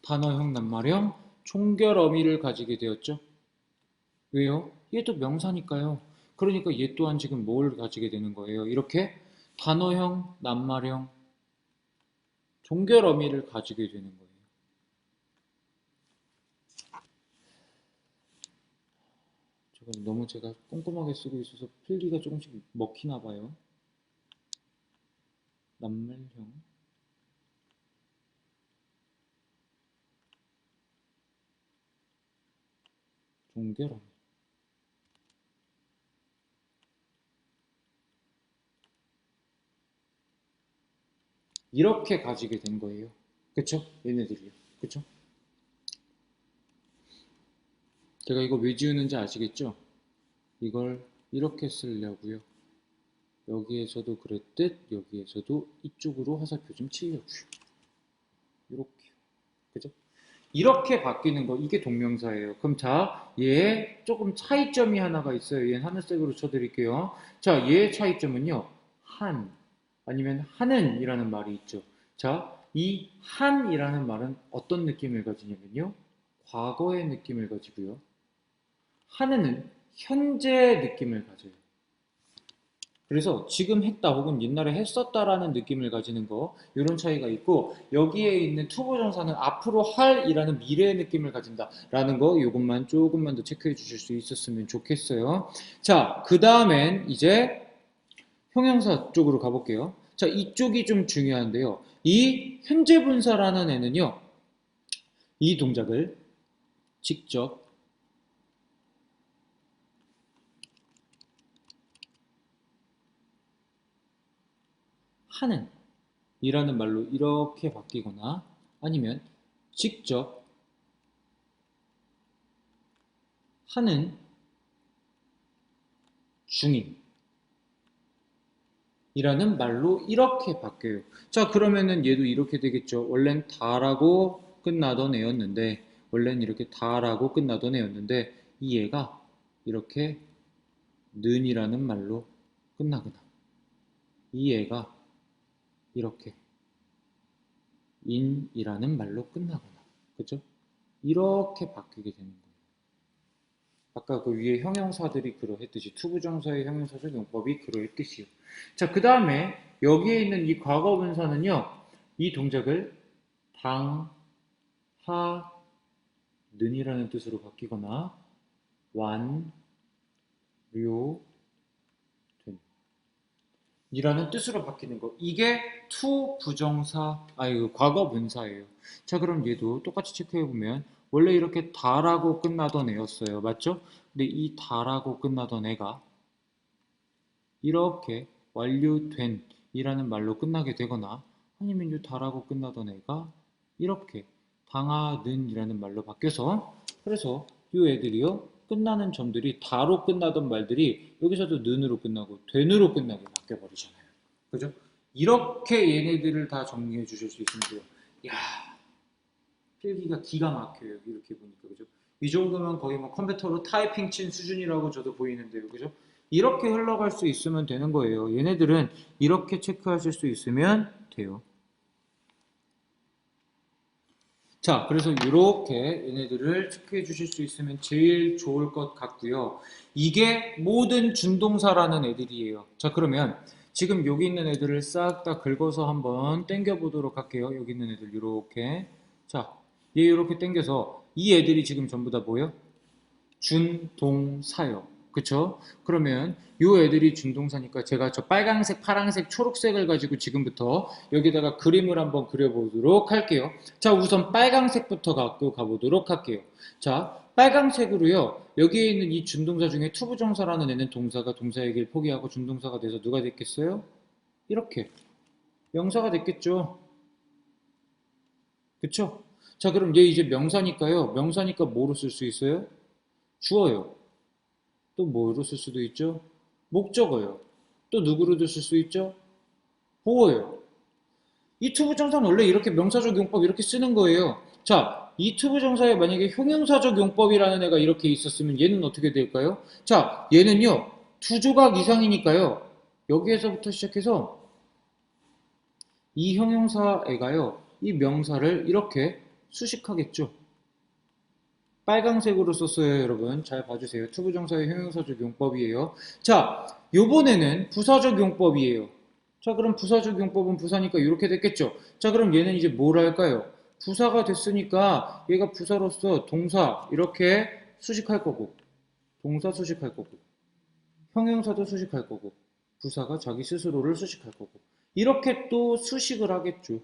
단어형 낱말형 총결 어미를 가지게 되었죠. 왜요? 얘도 명사니까요. 그러니까 얘 또한 지금 뭘 가지게 되는 거예요? 이렇게 단어형 낱말형 종결 어미를 가지게 되는 거예요. 너무 제가 꼼꼼하게 쓰고 있어서 필기가 조금씩 먹히나 봐요. 낱말형 종결 어미 이렇게 가지게 된 거예요. 그쵸? 얘네들이요. 그쵸? 제가 이거 왜 지우는지 아시겠죠? 이걸 이렇게 쓰려고요. 여기에서도 그랬듯 여기에서도 이쪽으로 화살표 좀 치려고요. 이렇게. 그죠? 이렇게 바뀌는 거, 이게 동명사예요. 그럼 자, 얘 조금 차이점이 하나가 있어요. 얘는 하늘색으로 쳐드릴게요. 자, 얘의 차이점은요. 한, 아니면 하는 이라는 말이 있죠. 자, 이 한이라는 말은 어떤 느낌을 가지냐면요. 과거의 느낌을 가지고요. 하는은 현재 느낌을 가져요. 그래서 지금 했다 혹은 옛날에 했었다라는 느낌을 가지는 거, 이런 차이가 있고, 여기에 있는 투부정사는 앞으로 할이라는 미래의 느낌을 가진다라는 거, 이것만 조금만 더 체크해 주실 수 있었으면 좋겠어요. 자, 그 다음엔 이제 형용사 쪽으로 가볼게요. 자, 이쪽이 좀 중요한데요. 이 현재 분사라는 애는요, 이 동작을 직접 하는 이라는 말로 이렇게 바뀌거나 아니면 직접 하는 중인 이라는 말로 이렇게 바뀌어요. 자, 그러면은 얘도 이렇게 되겠죠. 원래는 다라고 끝나던 애였는데, 원래는 이렇게 다라고 끝나던 애였는데, 이 얘가 이렇게 는이라는 말로 끝나거나, 이 얘가 이렇게 인이라는 말로 끝나거나, 그죠? 이렇게 바뀌게 되는 거예요. 아까 그 위에 형용사들이 그러했듯이 투부정사의 형용사적 용법이 그러했듯이요. 자, 그 다음에 여기에 있는 이 과거분사는요. 이 동작을 당, 하, 는이라는 뜻으로 바뀌거나 완, 료, 된 이라는 뜻으로 바뀌는 거. 이게 투부정사, 과거분사예요. 자, 그럼 얘도 똑같이 체크해보면 원래 이렇게 다라고 끝나던 애였어요. 맞죠? 근데 이 다라고 끝나던 애가 이렇게 완료된 이라는 말로 끝나게 되거나 아니면 이 다라고 끝나던 애가 이렇게 당하는 이라는 말로 바뀌어서 그래서 이 애들이요 끝나는 점들이 다로 끝나던 말들이 여기서도 는으로 끝나고 된으로 끝나게 바뀌어 버리잖아요. 그죠? 이렇게 얘네들을 다 정리해 주실 수 있으면 돼요. 야, 필기가 기가 막혀요. 이렇게 보니까 그죠? 이 정도면 거의 뭐 컴퓨터로 타이핑 친 수준이라고 저도 보이는데요. 그죠? 이렇게 흘러갈 수 있으면 되는 거예요. 얘네들은 이렇게 체크하실 수 있으면 돼요. 자, 그래서 이렇게 얘네들을 체크해 주실 수 있으면 제일 좋을 것 같고요. 이게 모든 준동사라는 애들이에요. 자, 그러면 지금 여기 있는 애들을 싹 다 긁어서 한번 당겨 보도록 할게요. 여기 있는 애들 이렇게. 자, 얘 이렇게 당겨서 이 애들이 지금 전부 다 뭐예요? 준동사요. 그쵸? 그러면 요 애들이 준동사니까 제가 저 빨강색, 파랑색, 초록색을 가지고 지금부터 여기다가 그림을 한번 그려보도록 할게요. 자, 우선 빨강색부터 갖고 가보도록 할게요. 자, 빨강색으로요. 여기에 있는 이 준동사 중에 투부정사라는 애는 동사가 동사의 길 포기하고 준동사가 돼서 누가 됐겠어요? 이렇게 명사가 됐겠죠. 그쵸? 자, 그럼 얘 이제 명사니까요. 명사니까 뭐로 쓸 수 있어요? 주어요. 또 뭐로 쓸 수도 있죠? 목적어요. 또 누구로도 쓸 수 있죠? 보어요. 이 투부정사는 원래 이렇게 명사적 용법 이렇게 쓰는 거예요. 자, 이 투부정사에 만약에 형용사적 용법이라는 애가 이렇게 있었으면 얘는 어떻게 될까요? 자, 얘는요. 두 조각 이상이니까요. 여기에서부터 시작해서 이 형용사 애가요. 이 명사를 이렇게 수식하겠죠. 빨강색으로 썼어요, 여러분. 잘 봐주세요. 투부정사의 형용사적 용법이에요. 자, 요번에는 부사적 용법이에요. 자, 그럼 부사적 용법은 부사니까 이렇게 됐겠죠. 자, 그럼 얘는 이제 뭘 할까요? 부사가 됐으니까 얘가 부사로서 동사 이렇게 수식할 거고, 동사 수식할 거고, 형용사도 수식할 거고, 부사가 자기 스스로를 수식할 거고, 이렇게 또 수식을 하겠죠.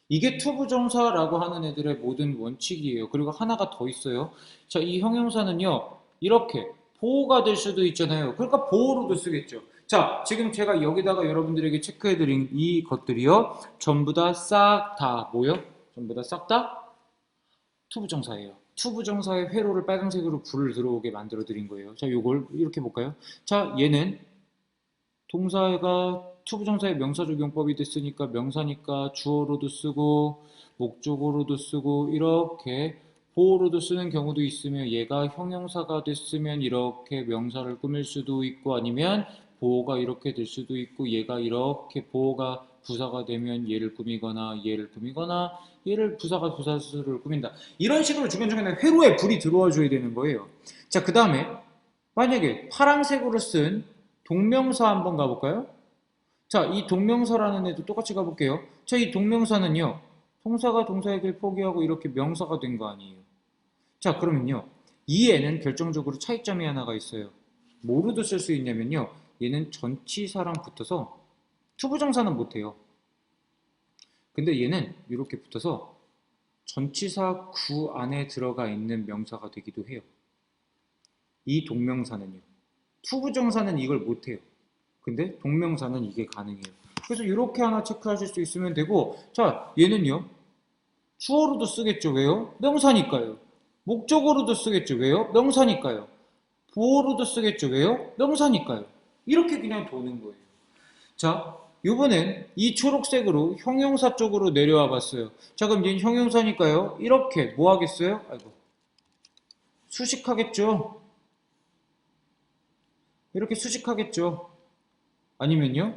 이게 투부정사라고 하는 애들의 모든 원칙이에요. 그리고 하나가 더 있어요. 자, 이 형용사는요, 이렇게 보호가 될 수도 있잖아요. 그러니까 보호로도 쓰겠죠. 자, 지금 제가 여기다가 여러분들에게 체크해드린 이 것들이요, 전부 다 싹 다 뭐요? 전부 다 싹 다 투부정사예요. 투부정사의 회로를 빨간색으로 불을 들어오게 만들어 드린 거예요. 자, 요걸 이렇게 볼까요? 자, 얘는 동사가 투부정사의 명사적 용법이 됐으니까 명사니까 주어로도 쓰고 목적어로도 쓰고 이렇게 보어로도 쓰는 경우도 있으며 얘가 형용사가 됐으면 이렇게 명사를 꾸밀 수도 있고 아니면 보어가 이렇게 될 수도 있고 얘가 이렇게 보어가 부사가 되면 얘를 꾸미거나 얘를 꾸미거나 얘를 부사가 부사수를 꾸민다. 이런 식으로 중간중간에 회로에 불이 들어와 줘야 되는 거예요. 자, 그 다음에 만약에 파란색으로 쓴 동명사 한번 가볼까요? 자, 이 동명사라는 애도 똑같이 가볼게요. 자, 이 동명사는요. 동사가 동사의 길 포기하고 이렇게 명사가 된 거 아니에요. 자, 그러면요. 이 애는 결정적으로 차이점이 하나가 있어요. 뭐로도 쓸 수 있냐면요. 얘는 전치사랑 붙어서 투부정사는 못해요. 근데 얘는 이렇게 붙어서 전치사 구 안에 들어가 있는 명사가 되기도 해요. 이 동명사는요. 투부정사는 이걸 못해요. 근데 동명사는 이게 가능해요. 그래서 이렇게 하나 체크하실 수 있으면 되고, 자, 얘는요. 주어로도 쓰겠죠. 왜요? 명사니까요. 목적어로도 쓰겠죠. 왜요? 명사니까요. 보어로도 쓰겠죠. 왜요? 명사니까요. 이렇게 그냥 도는 거예요. 자, 이번엔 이 초록색으로 형용사 쪽으로 내려와 봤어요. 자, 그럼 얘는 형용사니까요. 이렇게 뭐 하겠어요? 아이고, 수식하겠죠. 이렇게 수식하겠죠. 아니면요.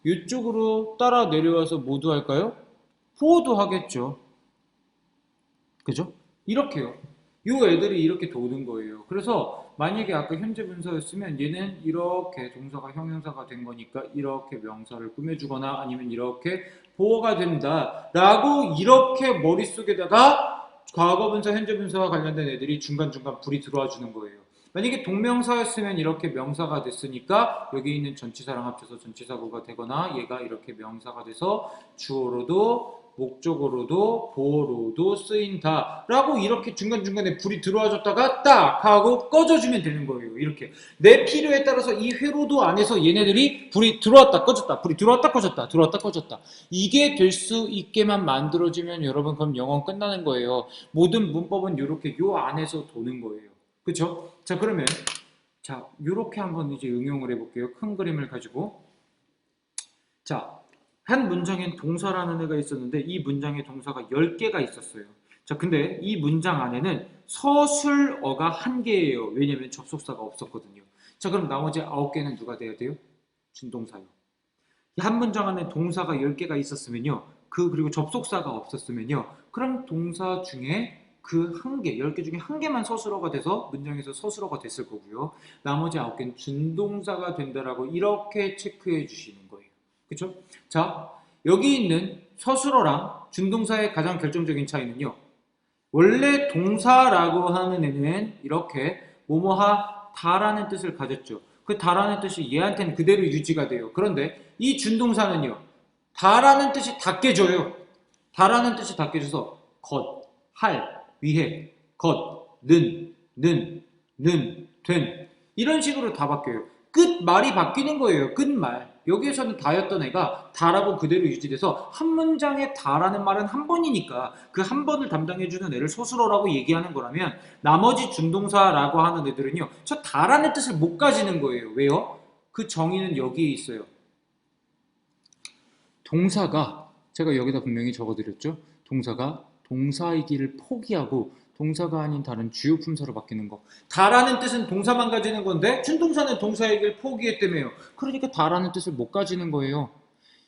이쪽으로 따라 내려와서 모두 할까요? 보어도 하겠죠. 그죠? 이렇게요. 요 애들이 이렇게 도는 거예요. 그래서 만약에 아까 현재 분사였으면 얘는 이렇게 동사가 형용사가 된 거니까 이렇게 명사를 꾸며주거나 아니면 이렇게 보어가 된다 라고 이렇게 머릿속에다가 과거 분사, 현재 분사와 관련된 애들이 중간중간 불이 들어와 주는 거예요. 만약에 동명사였으면 이렇게 명사가 됐으니까 여기 있는 전치사랑 합쳐서 전치사구가 되거나 얘가 이렇게 명사가 돼서 주어로도 목적어로도 보어로도 쓰인다 라고 이렇게 중간중간에 불이 들어와줬다가 딱 하고 꺼져주면 되는 거예요. 이렇게 내 필요에 따라서 이 회로도 안에서 얘네들이 불이 들어왔다 꺼졌다 불이 들어왔다 꺼졌다 들어왔다 꺼졌다 이게 될 수 있게만 만들어주면 여러분 그럼 영어는 끝나는 거예요. 모든 문법은 이렇게 요 안에서 도는 거예요. 그쵸? 자, 그러면 자 요렇게 한번 이제 응용을 해볼게요. 큰 그림을 가지고. 자, 한 문장엔 동사라는 애가 있었는데 이 문장에 동사가 10개가 있었어요. 자, 근데 이 문장 안에는 서술어가 1개예요. 왜냐면 접속사가 없었거든요. 자, 그럼 나머지 9개는 누가 돼야 돼요? 준동사요. 한 문장 안에 동사가 10개가 있었으면요. 그리고 접속사가 없었으면요. 그럼 동사 중에 그 1개, 10개 중에 1개만 서술어가 돼서 문장에서 서술어가 됐을 거고요. 나머지 9개는 준동사가 된다라고 이렇게 체크해 주시는 거예요. 그쵸? 자, 여기 있는 서술어랑 준동사의 가장 결정적인 차이는요. 원래 동사라고 하는 애는 이렇게 뭐뭐하다라는 뜻을 가졌죠. 그 다라는 뜻이 얘한테는 그대로 유지가 돼요. 그런데 이 준동사는요. 다라는 뜻이 다 깨져요. 다라는 뜻이 다 깨져서 것, 할, 위해, 것, 는, 된 이런 식으로 다 바뀌어요. 끝말이 바뀌는 거예요. 끝말. 여기에서는 다였던 애가 다라고 그대로 유지돼서 한 문장에 다라는 말은 한 번이니까 그 한 번을 담당해주는 애를 서술어라고 얘기하는 거라면 나머지 준동사라고 하는 애들은요. 저 다라는 뜻을 못 가지는 거예요. 왜요? 그 정의는 여기에 있어요. 동사가 제가 여기다 분명히 적어드렸죠. 동사가 동사이기를 포기하고 동사가 아닌 다른 주요 품사로 바뀌는 거. 다라는 뜻은 동사만 가지는 건데 준동사는 동사이기를 포기했다며요. 그러니까 다라는 뜻을 못 가지는 거예요.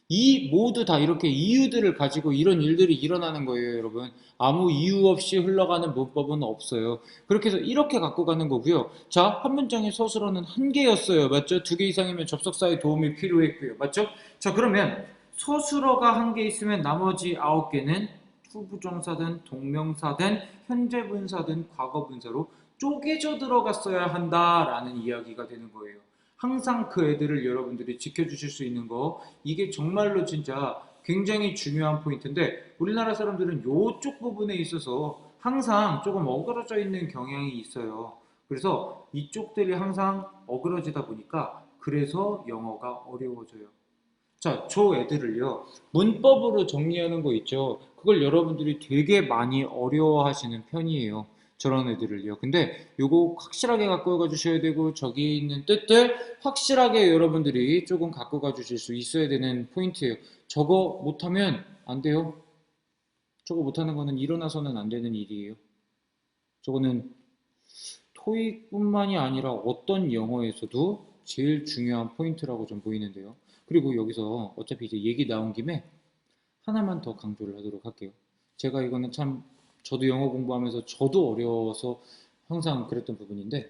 이 모두 다 이렇게 이유들을 가지고 이런 일들이 일어나는 거예요, 여러분. 아무 이유 없이 흘러가는 문법은 없어요. 그렇게 해서 이렇게 갖고 가는 거고요. 자, 한 문장의 서술어는 1개였어요. 맞죠? 2개 이상이면 접속사의 도움이 필요했고요. 맞죠? 자, 그러면 서술어가 1개 있으면 나머지 9개는 투부정사든 동명사든 현재분사든 과거분사로 쪼개져 들어갔어야 한다라는 이야기가 되는 거예요. 항상 그 애들을 여러분들이 지켜주실 수 있는 거 이게 정말로 진짜 굉장히 중요한 포인트인데 우리나라 사람들은 이쪽 부분에 있어서 항상 조금 어그러져 있는 경향이 있어요. 그래서 이쪽들이 항상 어그러지다 보니까 그래서 영어가 어려워져요. 자, 저 애들을요 문법으로 정리하는 거 있죠. 그걸 여러분들이 되게 많이 어려워하시는 편이에요. 저런 애들을요. 근데 요거 확실하게 갖고 가 주셔야 되고 저기 있는 뜻들 확실하게 여러분들이 조금 갖고 가 주실 수 있어야 되는 포인트예요. 저거 못하면 안 돼요. 저거 못하는 거는 일어나서는 안 되는 일이에요. 저거는 토익뿐만이 아니라 어떤 영어에서도 제일 중요한 포인트라고 좀 보이는데요. 그리고 여기서 어차피 이제 얘기 나온 김에 하나만 더 강조를 하도록 할게요. 제가 이거는 참 저도 영어 공부하면서 저도 어려워서 항상 그랬던 부분인데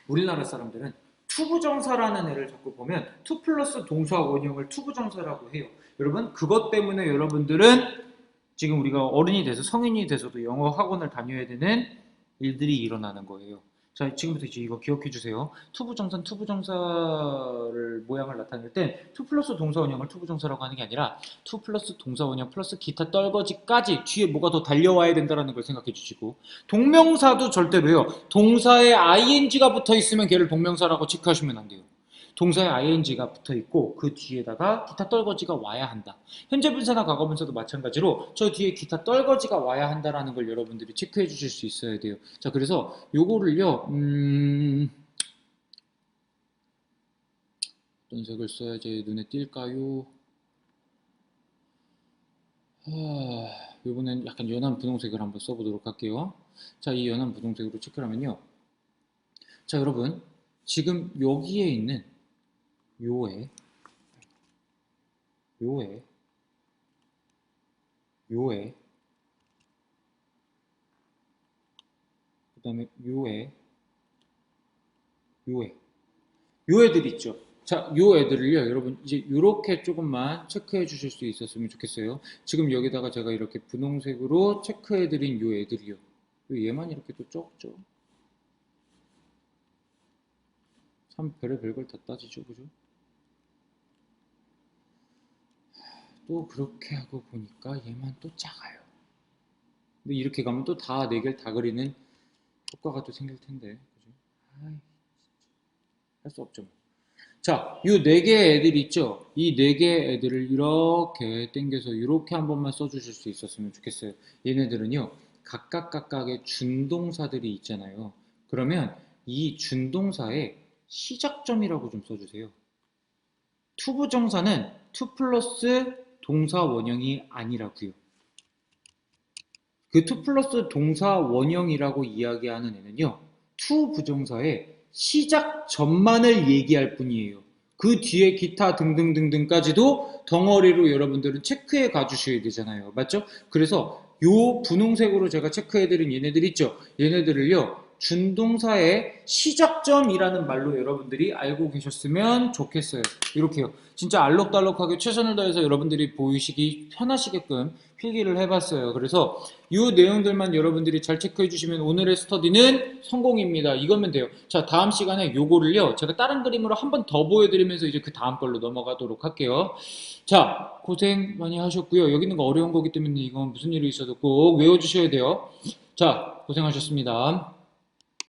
우리나라 사람들은 투부정사라는 애를 자꾸 보면 투 플러스 동사 원형을 투부정사라고 해요. 여러분 그것 때문에 여러분들은 지금 우리가 어른이 돼서 성인이 돼서도 영어 학원을 다녀야 되는 일들이 일어나는 거예요. 자, 지금부터 이제 이거 기억해 주세요. 투부정사는 투부정사를 모양을 나타낼 때 투 플러스 동사 원형을 투부정사라고 하는 게 아니라 투 플러스 동사 원형 플러스 기타 떨거지까지 뒤에 뭐가 더 달려와야 된다는 걸 생각해 주시고 동명사도 절대로요. 동사에 ing가 붙어 있으면 걔를 동명사라고 체크하시면 안 돼요. 동사에 ing가 붙어 있고 그 뒤에다가 기타 떨거지가 와야 한다. 현재 분사나 과거 분사도 마찬가지로 저 뒤에 기타 떨거지가 와야 한다라는 걸 여러분들이 체크해 주실 수 있어야 돼요. 자, 그래서 요거를요. 어떤 색을 써야지 눈에 띌까요? 요번엔 약간 연한 분홍색을 한번 써보도록 할게요. 자, 이 연한 분홍색으로 체크를 하면요. 자, 여러분 지금 여기에 있는 요에 그 다음에 요 애들 있죠. 자, 요 애들을요, 여러분 이제 요렇게 조금만 체크해 주실 수 있었으면 좋겠어요. 지금 여기다가 제가 이렇게 분홍색으로 체크해 드린 요 애들이요. 얘만 이렇게 또 적죠. 참 별의별 걸 다 따지죠, 그죠? 또 그렇게 하고 보니까 얘만 또 작아요. 근데 이렇게 가면 또 다 네 개를 다 그리는 효과가 또 생길 텐데, 그죠? 할 수 없죠. 자, 이 네 개 애들 있죠? 이 네 개 애들을 이렇게 당겨서 이렇게 한 번만 써주실 수 있었으면 좋겠어요. 얘네들은요, 각각의 준동사들이 있잖아요. 그러면 이 준동사의 시작점이라고 좀 써주세요. 투부정사는 투 플러스 동사 원형이 아니라고요. 그 투 플러스 동사 원형이라고 이야기하는 애는요, 투 부정사의 시작점만을 얘기할 뿐이에요. 그 뒤에 기타 등등등등까지도 덩어리로 여러분들은 체크해 가주셔야 되잖아요. 맞죠? 그래서 요 분홍색으로 제가 체크해드린 얘네들 있죠? 얘네들을요, 준동사의 시작점이라는 말로 여러분들이 알고 계셨으면 좋겠어요. 이렇게요. 진짜 알록달록하게 최선을 다해서 여러분들이 보이시기 편하시게끔 필기를 해봤어요. 그래서 이 내용들만 여러분들이 잘 체크해 주시면 오늘의 스터디는 성공입니다. 이거면 돼요. 자, 다음 시간에 요거를요, 제가 다른 그림으로 한 번 더 보여드리면서 이제 그 다음 걸로 넘어가도록 할게요. 자, 고생 많이 하셨고요. 여기 있는 거 어려운 거기 때문에 이건 무슨 일이 있어도 꼭 외워주셔야 돼요. 자, 고생하셨습니다.